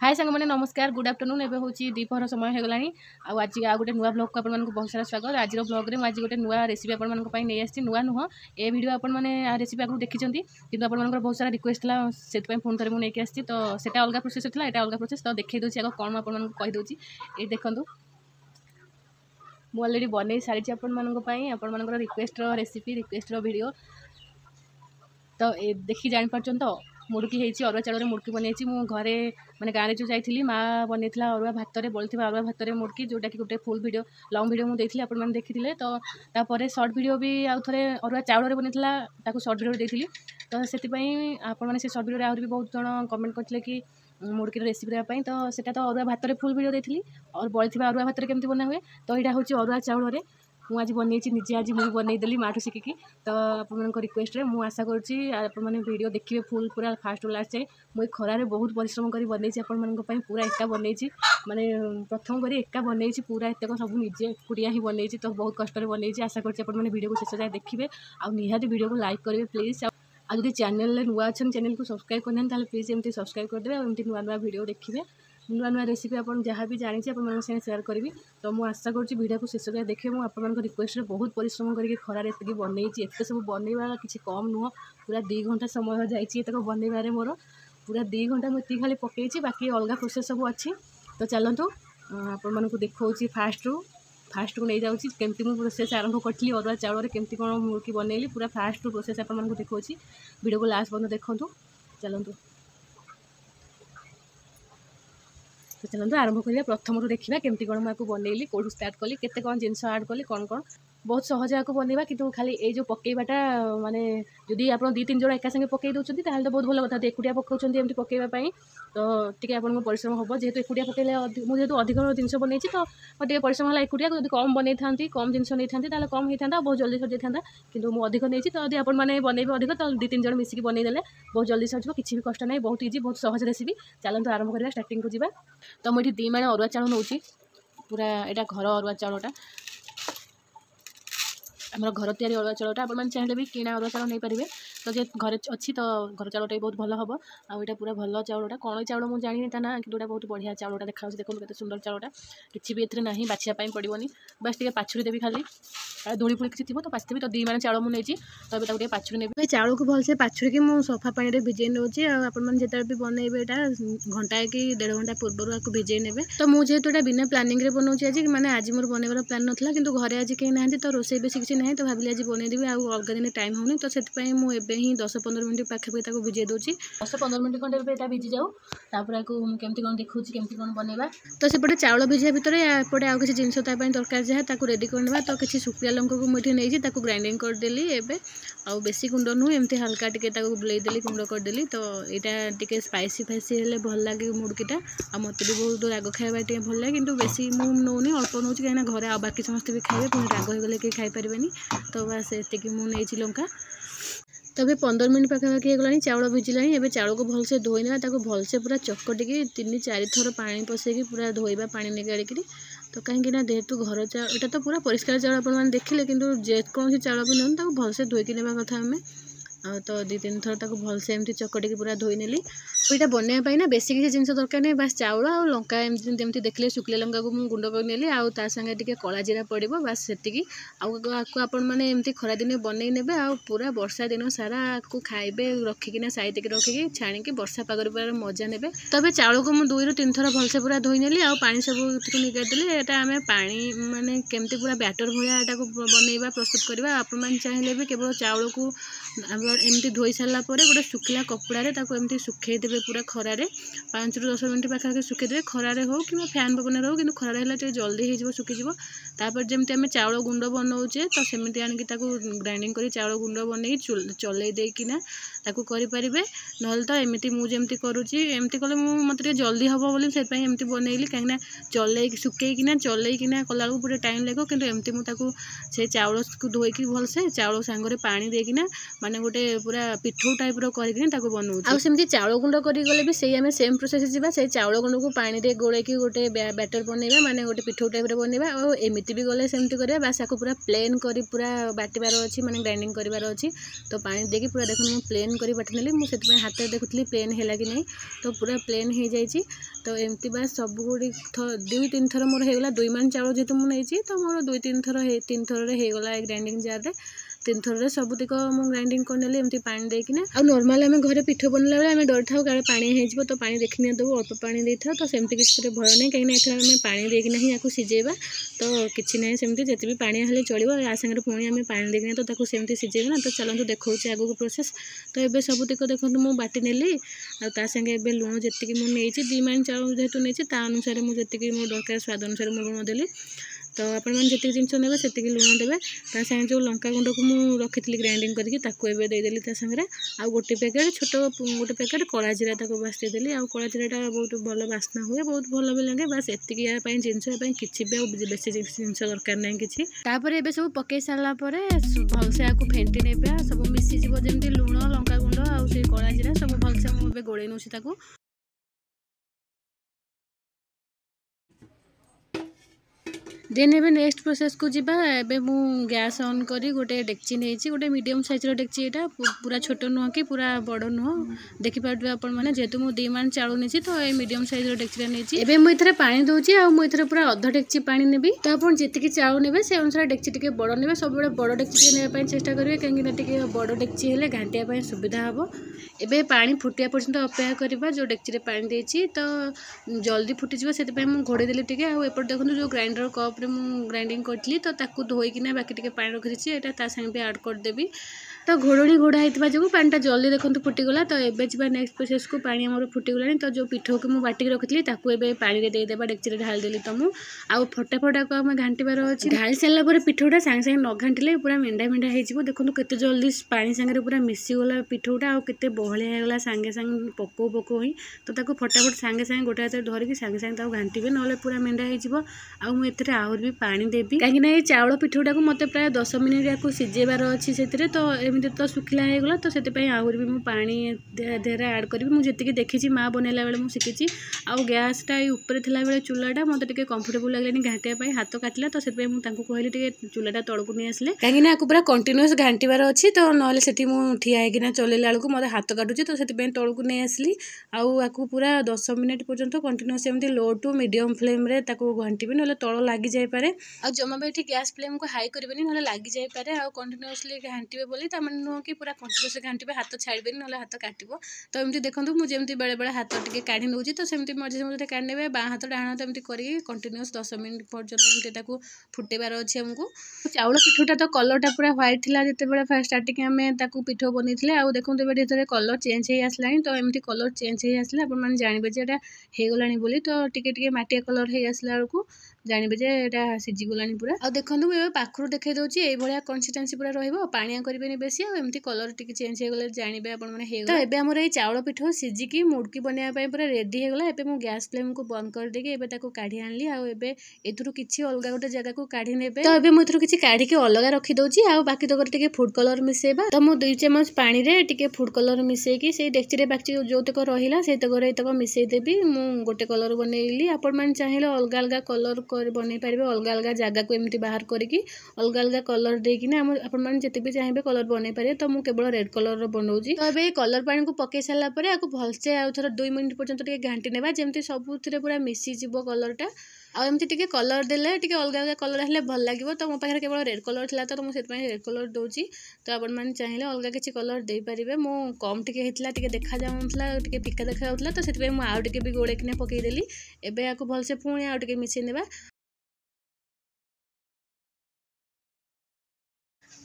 हाय सांग मैंने नमस्कार गुड आफ्टरनून एवं हूँ द्विपहर समय हो गलानी आज आ गोटे नुआ ब्लॉग को आप बहुत सारा स्वागत। आज ब्लॉग में आज गोटे नुआ रेसिपी नहीं आसी नुआ नुह ए वीडियो आपने रेसिपी आगे देखी कि आपंकर बहुत सारा रिक्वेस्ट था से पुणी थे मुझे आसी तो सेटा अलग प्रोसेस होता है अलग प्रोसेस तो देखी दूसरी आगे कौन आपको कहीदे ये देखूँ मुझे अलरेडी बनई सारी आपण रिक्वेस्ट रेसिपी रिक्वेस्ट वीडियो तो देखी जापार तो मुड़की होती अरुआ चाउल मुड़की बनई मु घरे मैंने गाँव जो जाइली माँ बनई अरुआ भात बढ़ी अरुआ भात मुड़की जोटा कि गोटे फुल वीडियो लंग वीडियो मुझे आपने देखी तो तापर सर्ट वीडियो भी आउ थे अरुआ चाउल बनी सर्ट वीडियो देती तो से आपने से सर्ट वीडियो आहरी भी बहुत जन कमेंट करते कि मुड़की रेसिपी देवाई तो सेटा तो अरुआ भात फुल वीडियो देती और बढ़ी अरुआ भात केमती बना हुए तो यहाँ हूँ अरुआ चाउल मुझे आज बनई निजे आज मुझे बनईदेली माठू शिखिकी तो आप रिक्वेस्ट मुझे आशा करें वीडियो देखिए फुल पूरा फास्ट लास्ट जाए मुझे खरारे बहुत परिश्रम कर बनई आपण पूरा एका बनई माने प्रथम कर एका बनई पूरा एतक सब निजे एकुटिया ही बनई तो बहुत कष्ट बनई आशा करें वीडियो को शेष जाए देखिए आ निहाती वीडियो को लाइक करेंगे प्लीज आदि चैनल नुआ अच्छा चैनल को सब्सक्राइब करना प्लीज एमती सब्सक्राइब करदे एमती नुआ नुआ वीडियो देखिए नुआ नुआ रेसिपी आप जहाँ भी जानी आप सेयार करी तो मुझे आशा करुँच वीडियो को शेष जाए देखिए मुझे आप रिक्वेस्ट बहुत परिश्रम करके खरार एत बनई एत सब बनवा किसी कम नुह पूरा 2 घंटा समय जाइए बनइबारे मोर पूरा 2 घंटा मुझे खाली पकई बाकी अलग प्रोसेस सब अच्छी तो चलतु आपको देखा फास्ट को नहीं जाऊँगी केमती मुझे प्रोसेस आरंभ करी अरुआ चाउल केमती कौन मुड़की बनैली पूरा फास्ट प्रोसेस आपको देखा वीडियो को लास्ट पर्यटन देखूँ चलतु तो चलते आरंभ करिया प्रथम देखा केमती कौन मुझे बनैली कौटू स्टार्ट कली केते कौन जिनस आड कली कौन कौन बहुत सहज आपको बनवा कि खाली ये जो पकईवाटा माने जदि आप 2-3 जन एका संगे पकई दौरान तो बहुत भल कथा एकुटिया पकाउं एमती पकईवाई तो टी आपको परिश्रम हम जेहतु एकुटिया पकईले मुझे अधिक जिन बनई तो मतलब परिश्रम है एकुटिया जब कम बनई था कम जिन नहीं था कम होता है बहुत जल्दी सर जाता कि मुझे अधिक नहीं तो यदि आपने बनइबे अधिक तो 2-3 जन मिसिक बनईदे बहुत जल्दी सर किसी भी कष्ट नहीं बहुत इजी बहुत सहज रेसिपी चलते आरंभ करवा स्टार्टिंग को जावा तो मुझे 2 माण अरुआ चाउल नौ पूरा यहाँ घर अरुआ चाउलटा आम घर तैयारी अरुआ चाउलटा आपने चाहिए भी किणा अरुआ चाउल नहीं पारे तो जे घर अच्छी तो घर चाउलटा भी बहुत भल हम आटा पूरा भल चाउलटा कौन चाउल मुझे जानी ता ना कि बहुत बढ़िया चाउलटा देखा देखो केते सुंदर चाउलटा किसी भी एथरे नहीं बाछियापाई पड़ोनी बस टे पाछुरी देवी खाली धूली फूली किसी थी तो पाछी तो 2 माण चाउल मुझे तो अभी पाछुरी ने चाउल को भलसे पाछुरी की मुझे सफा पानी में भिजे नौची आपने भी बनइबे घंटा कि 1.5 घंटा पूर्व आपको भिजे ने तो मुझे जेहतु बिना प्लानिंग रे बनाऊँ आज मैंने आज मोर बनइबार प्लान नाला कि घरे आज कहीं ना तो रोसे बेसी किसी ना तो भाविली आज बनईदेवी अलग दिन टाइम होनी तो से मुझे ही 10-15 मिनट पाखापाखि भिजे दूसरी 10-15 मिनट खंडे भिजी जाऊ तापर केमती कौन देखूँ केमती कौन बनइबा तो सेपटे चाउल भिजा भितर एपटे आउ किसी जिनस दरकार जहाँ रेडी करने तो किसी शुखिला लंका को मुझे नहीं ग्राइंडिंग करदेली एवं आउ बेसी गुंड नुह एमती हल्का टिके बुलेदेली गुंड करदेली तो यहाँ टिके स्पाइसी फाइसी हेल्ले भल लगे मुड़कीटा आ मत भी बहुत राग खाଇବା टे भल लगे किंतु बेसी मु नौनी अल्प नौ कहीं घरे आ बाकी समस्त भी खाइबे पुणी राग होगले कहीं खाईपारे तो बस एतिकी मु नहीं लंका तो अभी 15 मिनट पाखापाखि होगलानी चाउल भिजिला एवं चाउल को भलसे धोईना भलसे पूरा चकटिकी 3-4 थर पानी पसैकी पूरा धोइबा पानी निकालिकी तो कहीं जेहेतु घर चाउल यहाँ तो पूरा परिष्कार चाउल आपने देखिले किंतु जेकोसी चाउल भी नौ भलसे धोईकी नेबा कथा आम तो 2-3 थर ताको भलसे एमती चकटिकी पूरा धोई नेली यहाँ बनवाई ना बेसी किसी जिन दरकार नहीं बस चाउल आ लंका एमती देखिले शुखिला लंका को मुझे गुंड कर नेली आउ ता संगे टिके कला जीरा पड़ो बस से आपको मैंने एमती खरा दिन बनई ने पूरा वर्षा दिन सारा आपको खाइबे रखिकिना साइड के रखिकी छाणिकी वर्षा पागर पूरा मजा ने तबे चाउल को मुझे 2-3 थर भलसे पूरा धोई नेली आ पानी सब निकालदेली यहाँ आम पानी माने केमती पूरा बैटर भाया यहाँ बनइबा प्रस्तुत करवा आपने चाहिए भी केवल चाउल को एमती धोई सारा गोटे शुखिला कपड़े एमती सुखे देवे पूरा खरारे 5-10 मिनट पाखापाखि सुखेदेवे खरारे हो कि फैन पवन हो कि खरारे है जल्दी हो सुखीज तापर जमी आम चाउल गुंड बनाऊे तो सेमती आनिकी ग्राइंडिंग कर चाउल गुंड बन चलई देकिना करें ना तो एमती मुझे करुँची एमती कले मत जल्दी हम बोली से बनइली कहीं चल सुखैकिना चलैकिना कला पूरा टाइम लगे कि एमती मुझे चाउल को धोईकी भलसे चाउल सांगे पानी देकिना माने गोटे पूरा पिठौ टाइप करके बनाऊँ आमती चाउल गुंड करी गले भी सेही आम सेम प्रोसेस जीवा से चाउल गुंड को पानी रे गोलेकी गोटे बैटर बनइबा माने गोटे पिठौ टाइप रे बनइबा और एमिति भी गले सेमती करबा बास आको पूरा प्लेन करी पूरा बाटिबार अछि माने ग्राइंडिंग करिबार अछि। तो पानी देकी पूरा देखो मु प्लेन करी बाटी नेली मु सेत हाथ देखुतली प्लेन हैला कि नहीं तो पूरा प्लेन हो जाइए। तो एमती बास सब गुड़ी 2-3 थर मोर होगला 2 मान चाउल जेतु मु नहीं तो मोर 2-3 थर 3 थर होगला ग्राइंडिंग जार रे 3 थर सबुतिक मु ग्राइंडिंग करनेली एमती पानी देकिना आ नॉर्मल आम घरे पिठो बनला बेले आम डर था काले पानी हो तो पानी देखनी देव अल्प पानी दे था तो सेमती किसी भय नहीं कहीं आम पानी देकिना ही या सिझेबा तो किसी ना सेमती जिते भी पानी हेल्ले चलो या सागर पुणी आम पानी देकिना तो सिमती सिझेबा ना तो चलते देखा आगू प्रोसेस। तो ये सबुतिक देखो मु बाटी नेली आगे लुण जी मुझे 2 मान चाउल जेहेतु नहीं अनुसार मुझे मो दरकार स्वाद अनुसार मुझे लुण देली। तो आपण जी जिनस ने से लुण देवे सागे जो लंका गुंड को मुझे रखी ग्राइंडिंग करके देदेली सागे आउ गोटे पैकेट छोट गोटे पैकेट कला जीरा बास देदेली आ कला जीराटा बहुत भल बास्ना हुए बहुत भल भी लगे बास एतिक जिनस किसी भी बेसी जिनस दरकार ना कि सब पकई सारापर भलसे आपको फेंटी ने सब मिसीज जमी लुण लंका गुंड आ कला जीरा सब भलसे मुझे गोड़े नौची। देन ए नेक्स्ट प्रोसेस को जीवा एबे मु गैस ऑन करी गोटे डेक्ची नहीं गोटे मीडियम साइज डेक्ची एटा पूरा छोट नुह कि पूरा बड़ नुह देखि पार्बे आपण माने जेतु मु 2 मान चाउल नहीं तो ए मीडियम साइज डेक्ची नहीं एबे मु इथरे पानी दोची आ मु इथरे पूरा अध डेक्ची पानी नेबी तो आपण जेतिकी चाउल नेबे से अनुसार डेक्ची टिके बड़ नेबे सब बड़े बड़ डेक्ची नेबा पई चेष्टा करिवे कांगी टिके बड़ डेक्ची हेले घांटिया पई सुविधा हबो। एबे पानी फुटिया पर्यंत अपेक्षा करबा जो डेक्ची रे पानी देची तो जल्दी फुटी जिवो सेति पई मु घोड़े देली टिके आ एपर देखंतु जो ग्राइंडर कप मु ग्राइंडिंग करी तो ताकू धोईकिना बाकी टिके पानी रखी एटा सागे भी ऐड करदेवी तो घोड़ी घोड़ा होता जो पानीटा जल्दी देखो फुटीगला। तो ये जी नेक्स्ट प्रोसेस को पानी आम फुटीगला तो जो पिठो को मुझे बाटिक रखी पानी में देदेबा डेक्ची ढाल देली तो मुझे आउ फटाफट को आम घांटार अच्छी ढाल सारापर पिठोटा सागे सागे न घांटिले पूरा मेंढा मेंढा हो देखो केते जल्दी पानी सागे पूरा मिसीगला पिठोटा आ केते बहलिया होगा सागे सागे पको पको ही तो ताको फटाफट सागे सागे गोटे हाथ धरिकी सागे सागे घांटे ना पूरा मेंढा होते आहरी भी पानी देवी कहीं चाउल पिठोटा को मत प्राय 10 मिनिट या सिझेबार अच्छी से तो एमती तो शुखिला होगला तो से आहरी भी मुझे पानी देहरे ऐड करी मुझे देखी माँ बनैला बेले मुझे शिखी आउ गैसटा ऊपर थिला बेले चूल्हाटा मत कंफर्टेबल लगलानी घाटिया हाथ काटिला तो से कहली चूल्हाटा तौक नहीं आसले कहीं पूरा कंटिन्यूअस घांटार अच्छी तो ना से ठिया होना चलैला बेलू मत हाथ काटुची तो से तौक नहीं आसली आउ पूरा 10 मिनिट पर्यंत कंटिन्यूअस एमती लो टू मीडियम फ्लेम रे घांटी ना तल लगी जापे आ जमा भी गैस फ्लेम को हाई करेंगे ना लगी जापे आ कंटिन्यूअसली घांटे बोली नुह कि पूरा कंटिन्यूअस घांटे हाथ छाड़बे ना हाथ काटो तो एमती देखो मुझे बेले बेले हाथ टे काढ़ी नौची तो सेमती मझे मझे काढ़े बाँ हाथ डाण हाथ एमती कर कंटिन्यूअस 10 मिनिट पर्यटन एमती फुटेबार अच्छे आमको चाउल पिठोटा तो कलरटा पूरा व्हाइट थिला जिते बेले फर्स्ट स्टार्टिंग आम पिठो बनी आउ देखो ये कलर चेंज हो आसला तो एमती कलर चेंज हो आसला आप जानवे होगला बोली तो टिके मटिया कलर हो आसला बेलू जानवे यहाँ सीझीगलानी पूरा आ देखो ये पाखर देखा दूसरी ये कंसिस्टेंसी पूरा रहा करेंगे बेसी आमती कलर टी चेंज होगले जानवे आपने तो ये आम ये चाउल पिठो सीझिकी मुड़की बनवाई पूरा रेडी होगला एबे मु गैस फ्लेम को बंद कर देके एबे ताको काढ़ी आनली आ एबे एथुरु किछि अलगा गोटे जगह को काढ़ी नेबे तो एबे मु एथुरु किछि काढ़ी के अलगा रखी दउची आ बाकी तक टिके फूड कलर मिसेबा तो मु 2 चम्मच पानी रे टिके फूड कलर मिसेकी से डेक्ची रे बाकी जो तक रहिला से तक मिसई देबी मु गोटे कलर बनैली आपण मान चाहिले अलगा अलगा कलर कर बनै पारिबे अलगा अलगा जगह को एमती बाहर करके अलगा अलगा कलर देकिना आपण मान जते भी चाहिए कलर बनै पारे तो मु केवल रेड कलर रो बनौजी तो एबे कलर पानी को पके साला परे आको भलसे आ थोड़ा 2 मिनिट पर्यंत टिके घांटी नेबा जेमती सबुथिरे पूरा मिसी जिवो कलरटा आ एमती टिके कलर देले टिके अलगा अलगा कलर हेले भल लागिवो तो मो पाखरे केवल रेड कलर थिला तो मु सेत पई रेड कलर दोची तो आपण मान चाहिए अलगा किछि कलर दे पारिबे मु कम टिके हेतला टिके देखा जाउथला टिके फिका देखा जाउथला तो सेत पई मु आउ टिके भी गोळे किने पकई देली एबे आको भलसे पुणी आउ टिके मिसी नेबा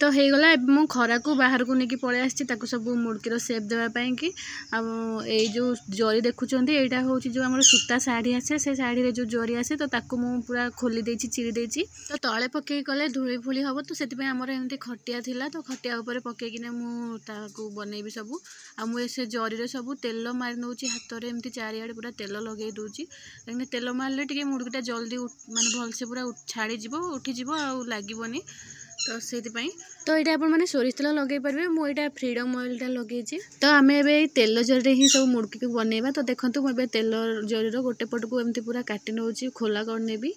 तो होगला मु खरा को बाहर को लेकिन पलि आसी सब मुड़कीर सेप देवाई कि ये जो जरी देखुं यहाँ हूँ जो आम सूता शाढ़ी आसे से शाढ़ी रे जो जरी आसे तो ताकू मु पूरा खोली देछि चिरी देछि तो तले पकई कले धूली फूली हम तो से आमर एमती खटिया थिला तो खटिया उपर पकईकिना मुझे बनैबी सब से जरी सब तेल मारी नौची हाथ में एमती चारिआडे पूरा तेल लगे दूची कहीं तेल मारे टे मुड़कीटा जल्दी माने भलसे पूरा छाड़ीज उठीज आ लगनी तो से तो यहाँ आपने सोरिष तेल लगे पारे मुझे फ्रीडम ऑयलटा लगे तो आम ए तेल जरी ही सब मुड़की को बनवा तो देखो मुझे तेल जरीर गोटे पट को एमती पूरा काटि नौ खोला करनेबी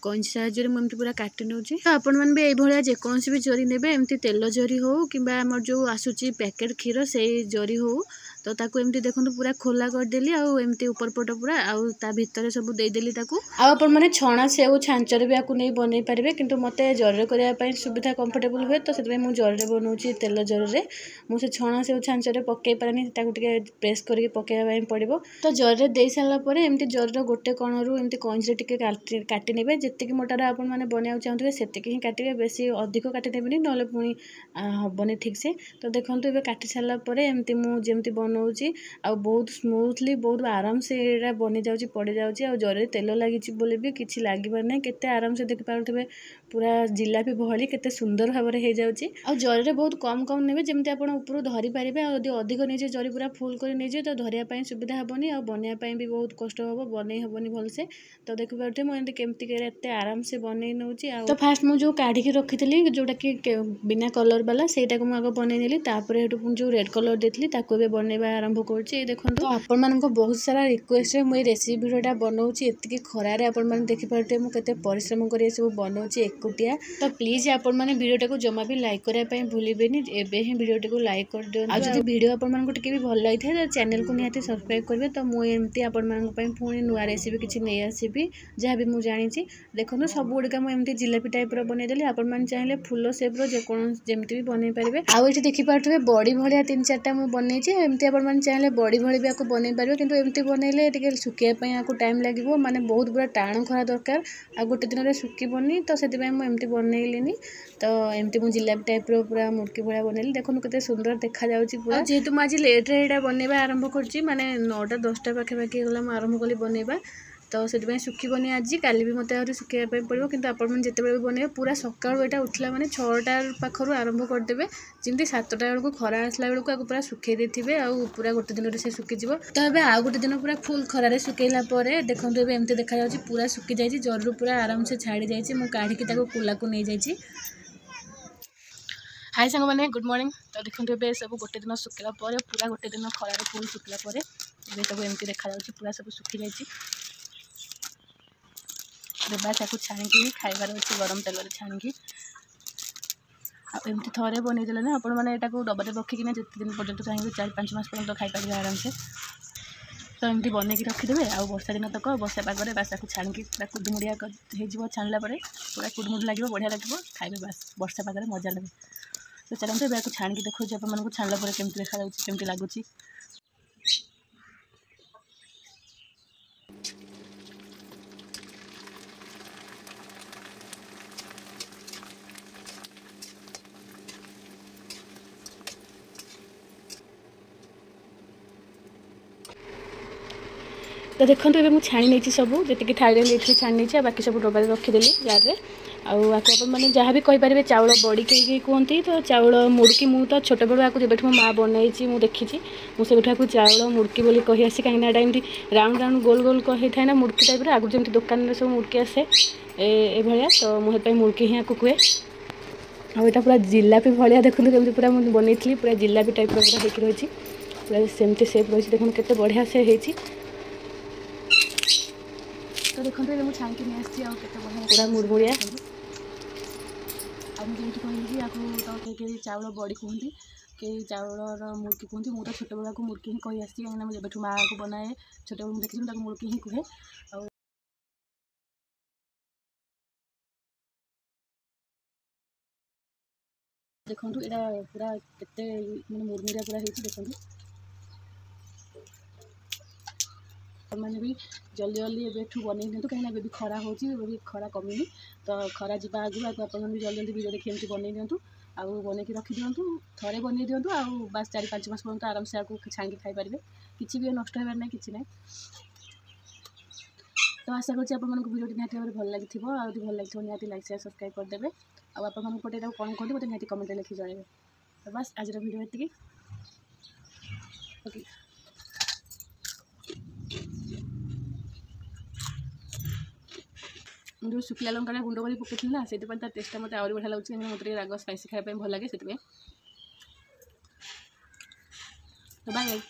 कंची साहाଯ୍य मुझे पूरा काटि नौ तो आपण मैंने भी यही जेकोसी भी जरी ने एमती तेल जरी हो कि जो आसूची पैकेट क्षीर से जरी हो तो ताकू एमती देखो पूरा खोला करदेली आमती ऊपर पट पूरा आ भितर सब देदेली आपण मैंने छणा सेव छांचर भी आपको नहीं बनई पारे कि मत जरी करने सुविधा कंफर्टेबल हुए तो से मुझे जरी बनाऊँगी तेल जरी मुझे छणा सेव छांचर पकई पारे टे प्रेस करके पकड़ा पड़ो तो जरी दे सारापर एमती जरीर गोटे कणरू एमती कंची टे काटि ने जी मोटार आपण मैंने बनवा चाहते से ही काटे बेसी अधिक काटिदेवेनि ना पुणी हेनी ठीक से तो देखो ये काटि सारापर एमती मुझे बनाऊँगी आ बहुत स्मूथली बहुत आराम से यहाँ बनी जाऊँगी पड़ जाऊँगी आ जरी तेल लगी बोले भी किसी लगे ना केते आराम से देख पारे पूरा जिलापी भली केते सुंदर भाव में हो जाऊँगी आ जरी बहुत कम कम ने जमी आप ऊपर धरी पारे अधिक नहीं जरी पूरा फुल कर नहीं तो धरने सुविधा हेनी आ बनवाई भी बहुत कष्ट हम बनई हेनी भलसे तो देखिपे मुझे केमती एत आराम से बनई नौ तो फास्ट मुझे काढ़ी रखी जोटा कि बिना कलर वाला सेटा को मुझे बनईनेली जो रेड कलर देती बनवा आरंभ कर देखो तो आपण मान बहुत सारा रिक्वेस्ट मुझे रेसिपी भिडियोटा बनाऊँगी एति खरारे आपने देखिपे मुझे परिश्रम कर सब बनाऊँगी एकुटिया तो प्लीज आपण मैंने भिडियोटा को जमा भी लाइक करने भूलें एवं ही भिडियोटी को लाइक कर दिखाँ आज भिडियो आपको भी भल लगी है तो चैनल को निहाती सब्सक्राइब करेंगे तो मुझे आपण पुणी नुआ रेसिपी किसी नहीं आसबि जहाँ भी मुझे जानी देखो सब गुड़िका मुझे जिलापी टाइप बनईदेली आपने चाहिए फुल सेप्र जमी भी बनई पारे आउ ये देखिपे बड़ी भाया 3-4टा मुझे बनई एमती आपने चाहिए बड़ी भली भी आपको बनई पारे कि एमती बनइले टे सुखापी आपको टाइम लगे माने बहुत पूरा टाण खरा दरकार आ गोटे दिन में सुखीबनी तो से एमती बनईली तो एमती मुझे जिलापी टाइप पूरा मुड़की भाया बनइली देखो केते सुंदर देखा पूरा जेहेतु मुझे लेट्रे यहाँ बनवा आरंभ कर माने 9टा-10टा पाखापाखि गला आरंभ कली बनवा तो से सुखीबनी आज काली भी मत आहरी सुखापी पड़ो कि आपने जिते भी बनइबे पूरा सकाळु यहाँ उठला माने 6टा पाखर आरंभ करदे जमी 7टा बेलू खरा आसला बेलू आपको पूरा सुखे देते पूरा गोटे दिन से सुखीज तो ये आउ गोटे दिन पूरा फुल खरारे सुखैला देखो एमती देखा पूरा सुखी जाइए जरू पूरा आराम से छाड़ी जाइए मुझे काढ़ी कुला को नहीं जाइए हाय सांग मैंने गुड मॉर्निंग तो देखो ये सब गोटे दिन सुखला पूरा गोटे दिन खरारे फुल सुखला सब एमती देखा पूरा सब सुखी जाइए देवा ताको छाणिकी खाइबार अच्छे गरम तेल छाणिकी आमती थे बनईदेले ना आपण मैंने यहाँ डबारे रखिकिना जिते दिन पर्यटन चाहिए 4-5 मास पर्यटन खाईपारे आराम से तो एमती बनईकी रखिदेवे आ वर्षा दिन तक वर्षा पागे बास ताको छाणिकी पूरा कुडमुड़िया हो छाणला पूरा कुडमुड़ लगे बढ़िया लगे खाइबे बास वर्षा पागे मजा लगे तो चलते यहाँ छाणिकी देखो आपको छाणला केमती देखा केमती लगुच तो देखो ये मुझे छाणी नहीं सब जी थाली लेते छाणी नहीं बाकी सब डबारे रखीदेली जार में आपको मैंने जहाँ भी कहींपारे चाउल बड़ी कहीं कहती तो चाउल मुड़की मु तो छोट बेलू आपको जब मो माँ बनई मुझे देखी मुझे चाउल मुड़की बोली कही आसी कहीं एमती राउंड राउंड गोल गोल होता है ना मुड़की टाइप आगुरी जमी दुकान में सब मुड़की आसे ये तो मुझे मुड़की ही आपको कहे आईटा पूरा जिलापी भाया देखो कमी पूरा मुझे बनई पूरा जिलापी टाइप पूरा होकर रही पूरा सेमती सेप रही देखो केते बढ़िया से होती तो देखो ये मुझे छाणिकी नहीं आसी बढ़िया पूरा मुड़मुड़िया आमती कहली आपको तो चाउल बड़ी कहती कई चाउलर मुड़की कहती मुझे छोट बेला को मुड़की ही कही आसी कहीं मुझे जब माँ को बनाए छोट बेलू देखी मुड़की ही कहे देखो यहाँ पूरा केते मैंने मुरमुरिया पूरा होती देखो मैंने भी जल्दी जल्दी एबेठू बनई दिखाँ कहीं भी खरा हो खरा कमी तो खरा जावा आगु आपने भी जल्दी जल्दी वीडियो देखिए एमती बनई दिंतु आउ बनईकी रखी दिंतु थे बनई दिंतु आउ बास 4-5 मास पर्यटन आराम से आपको छाणिकी खाईपारे किसी भी नष्ट होबार ना कि ना तो आशा करছি ଆପଣମାନଙ୍କୁ वीडियो निहाती भाव भल लगी आदि भल लगी निहाती लाइक शेयर सब्सक्राइब करदेवे आपटे कौन कहते मतलब निहाती कमेंट लिखि जणेबे तो बस आज वीडियो ये ओके। जो शुखिला लंका गुंड कर पकई ना से टेस्टा मत आहुरी बढ़िया लगे मतलब राग स्पाइसी खाने भल लगे से बाय।